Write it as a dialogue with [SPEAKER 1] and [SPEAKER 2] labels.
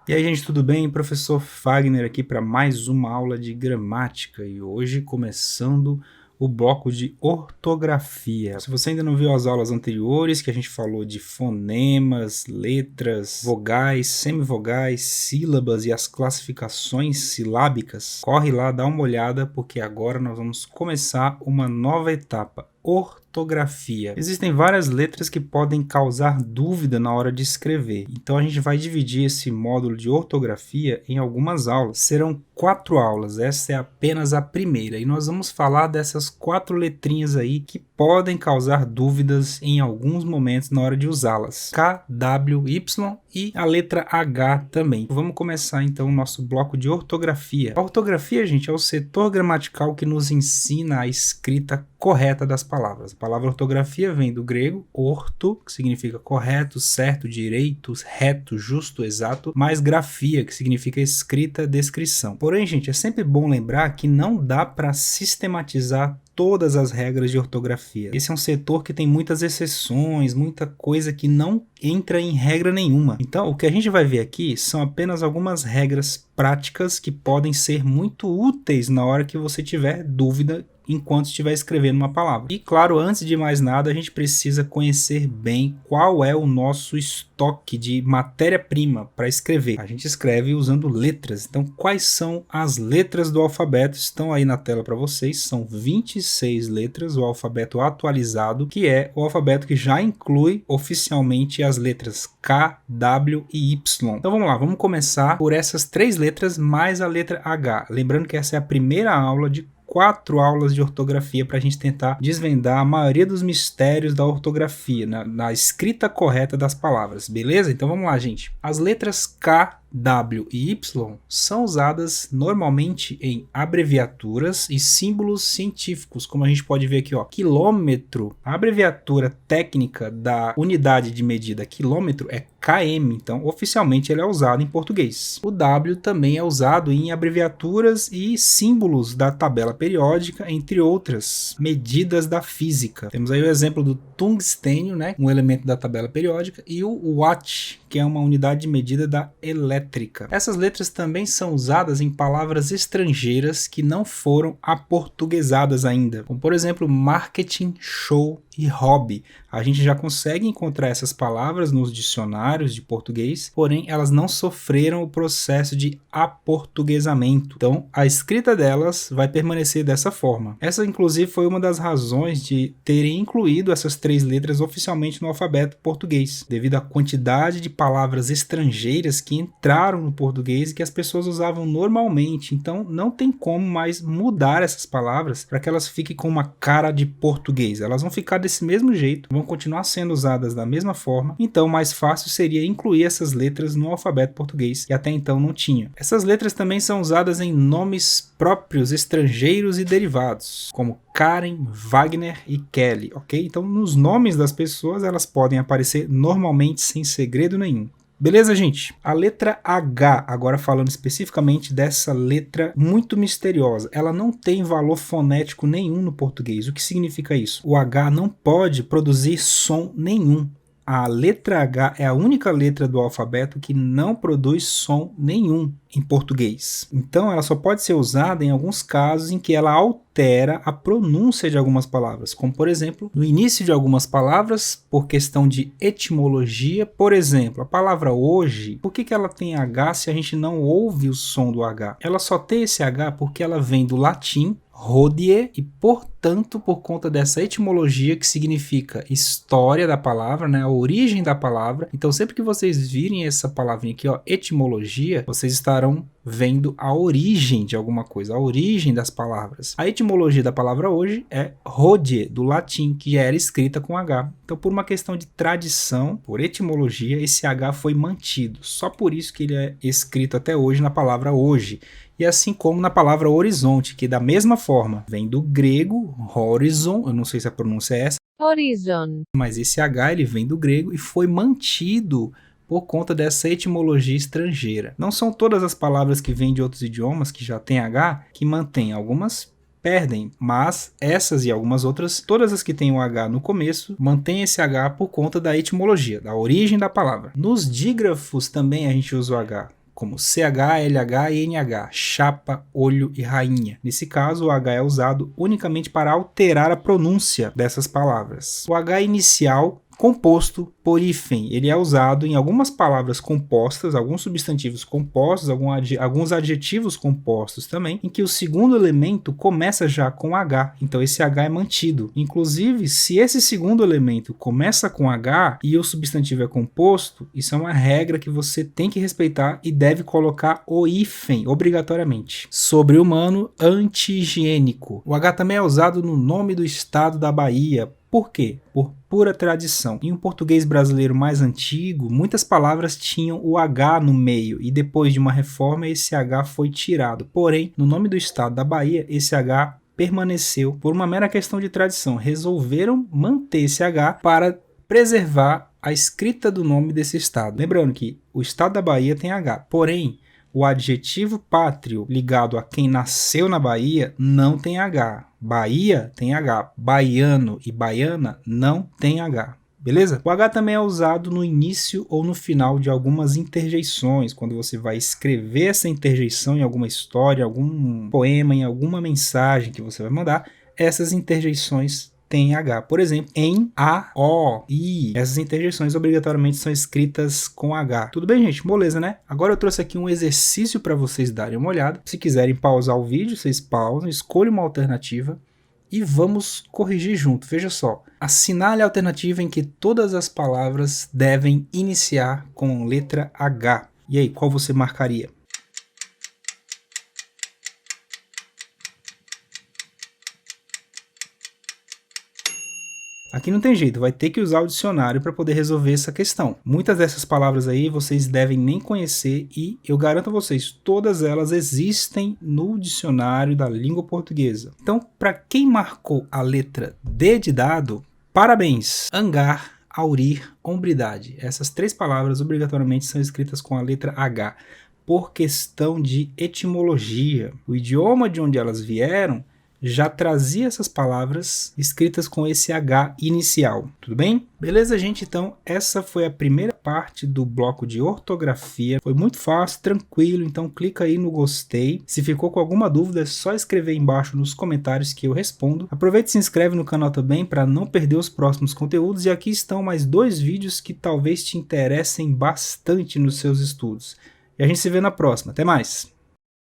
[SPEAKER 1] E aí, gente, tudo bem? Professor Fagner aqui para mais uma aula de gramática e hoje começando o bloco de ortografia. Se você ainda não viu as aulas anteriores, que a gente falou de fonemas, letras, vogais, semivogais, sílabas e as classificações silábicas, corre lá, dá uma olhada, porque agora nós vamos começar uma nova etapa. Ortografia. Existem várias letras que podem causar dúvida na hora de escrever, então a gente vai dividir esse módulo de ortografia em algumas aulas. Serão 4 aulas, essa é apenas a primeira, e nós vamos falar dessas 4 letrinhas aí que podem causar dúvidas em alguns momentos na hora de usá-las. K, W, Y e a letra H também. Vamos começar então o nosso bloco de ortografia. A ortografia, gente, é o setor gramatical que nos ensina a escrita correta das palavras. A palavra ortografia vem do grego orto, que significa correto, certo, direito, reto, justo, exato, mais grafia, que significa escrita, descrição. Porém, gente, é sempre bom lembrar que não dá para sistematizar todas as regras de ortografia. Esse é um setor que tem muitas exceções, muita coisa que não entra em regra nenhuma. Então, o que a gente vai ver aqui são apenas algumas regras práticas que podem ser muito úteis na hora que você tiver dúvida enquanto estiver escrevendo uma palavra. E claro, antes de mais nada, a gente precisa conhecer bem qual é o nosso estoque de matéria-prima para escrever. A gente escreve usando letras. Então, quais são as letras do alfabeto? Estão aí na tela para vocês. São 26 letras, o alfabeto atualizado, que é o alfabeto que já inclui oficialmente as letras K, W e Y. Então vamos lá, vamos começar por essas 3 letras mais a letra H. Lembrando que essa é a primeira aula de 4 aulas de ortografia para a gente tentar desvendar a maioria dos mistérios da ortografia, na escrita correta das palavras, beleza? Então vamos lá, gente. As letras K, W e Y são usadas normalmente em abreviaturas e símbolos científicos, como a gente pode ver aqui, ó, quilômetro. A abreviatura técnica da unidade de medida quilômetro é km, então oficialmente ele é usado em português. O W também é usado em abreviaturas e símbolos da tabela periódica, entre outras medidas da física. Temos aí o exemplo do tungstênio, né, um elemento da tabela periódica, e o watt, que é uma unidade de medida da elétrica. Essas letras também são usadas em palavras estrangeiras que não foram aportuguesadas ainda, como por exemplo marketing, show e hobby. A gente já consegue encontrar essas palavras nos dicionários de português, porém elas não sofreram o processo de aportuguesamento. Então a escrita delas vai permanecer dessa forma. Essa inclusive foi uma das razões de terem incluído essas 3 letras oficialmente no alfabeto português, devido à quantidade de palavras estrangeiras que entraram no português e que as pessoas usavam normalmente. Então não tem como mais mudar essas palavras para que elas fiquem com uma cara de português. Elas vão ficar desse mesmo jeito, vão continuar sendo usadas da mesma forma, então mais fácil seria incluir essas letras no alfabeto português, que até então não tinha. Essas letras também são usadas em nomes próprios estrangeiros e derivados, como Karen, Wagner e Kelly, ok? Então nos nomes das pessoas elas podem aparecer normalmente sem segredo nenhum. Beleza, gente? A letra H, agora falando especificamente dessa letra muito misteriosa, ela não tem valor fonético nenhum no português. O que significa isso? O H não pode produzir som nenhum. A letra H é a única letra do alfabeto que não produz som nenhum em português. Então ela só pode ser usada em alguns casos em que ela altera a pronúncia de algumas palavras, como por exemplo, no início de algumas palavras, por questão de etimologia. Por exemplo, a palavra hoje, por que ela tem H se a gente não ouve o som do H? Ela só tem esse H porque ela vem do latim hodie e, portanto, por conta dessa etimologia que significa história da palavra, né, a origem da palavra. Então, sempre que vocês virem essa palavrinha aqui, ó, etimologia, vocês estarão vendo a origem de alguma coisa, a origem das palavras. A etimologia da palavra hoje é hodie, do latim, que era escrita com H. Então, por uma questão de tradição, por etimologia, esse H foi mantido. Só por isso que ele é escrito até hoje na palavra hoje. E assim como na palavra horizonte, que da mesma forma vem do grego horizon, eu não sei se a pronúncia é essa,
[SPEAKER 2] Horizon.
[SPEAKER 1] mas esse H ele vem do grego e foi mantido por conta dessa etimologia estrangeira. Não são todas as palavras que vêm de outros idiomas que já tem H que mantêm, algumas perdem, mas essas e algumas outras, todas as que têm o H no começo, mantêm esse H por conta da etimologia, da origem da palavra. Nos dígrafos também a gente usa o H. como CH, LH e NH, chapa, olho e rainha. Nesse caso, o H é usado unicamente para alterar a pronúncia dessas palavras. O H inicial composto por hífen, ele é usado em algumas palavras compostas, alguns substantivos compostos, alguns adjetivos compostos também, em que o segundo elemento começa já com H, então esse H é mantido. Inclusive, se esse segundo elemento começa com H e o substantivo é composto, isso é uma regra que você tem que respeitar e deve colocar o hífen, obrigatoriamente. Sobre-humano, anti-higiênico. O H também é usado no nome do estado da Bahia. Por quê? Por pura tradição. Em um português brasileiro mais antigo, muitas palavras tinham o H no meio e depois de uma reforma esse H foi tirado. Porém, no nome do estado da Bahia, esse H permaneceu por uma mera questão de tradição. Resolveram manter esse H para preservar a escrita do nome desse estado. Lembrando que o estado da Bahia tem H, porém, o adjetivo pátrio ligado a quem nasceu na Bahia não tem H. Bahia tem H. Baiano e baiana não tem H. Beleza? O H também é usado no início ou no final de algumas interjeições, quando você vai escrever essa interjeição em alguma história, algum poema, em alguma mensagem que você vai mandar, essas interjeições tem H. Por exemplo, em, a, o, i. Essas interjeições obrigatoriamente são escritas com H. Tudo bem, gente? Moleza, né? Agora eu trouxe aqui um exercício para vocês darem uma olhada. Se quiserem pausar o vídeo, vocês pausam, escolhem uma alternativa e vamos corrigir junto. Veja só. Assinale a alternativa em que todas as palavras devem iniciar com letra H. E aí, qual você marcaria? Aqui não tem jeito, vai ter que usar o dicionário para poder resolver essa questão. Muitas dessas palavras aí vocês devem nem conhecer e eu garanto a vocês, todas elas existem no dicionário da língua portuguesa. Então, para quem marcou a letra D de dado, parabéns! Hangar, aurir, hombridade. Essas três palavras obrigatoriamente são escritas com a letra H, por questão de etimologia. O idioma de onde elas vieram já trazia essas palavras escritas com esse H inicial, tudo bem? Beleza, gente? Então, essa foi a primeira parte do bloco de ortografia. Foi muito fácil, tranquilo, então clica aí no gostei. Se ficou com alguma dúvida, é só escrever aí embaixo nos comentários que eu respondo. Aproveita e se inscreve no canal também para não perder os próximos conteúdos. E aqui estão mais 2 vídeos que talvez te interessem bastante nos seus estudos. E a gente se vê na próxima. Até mais!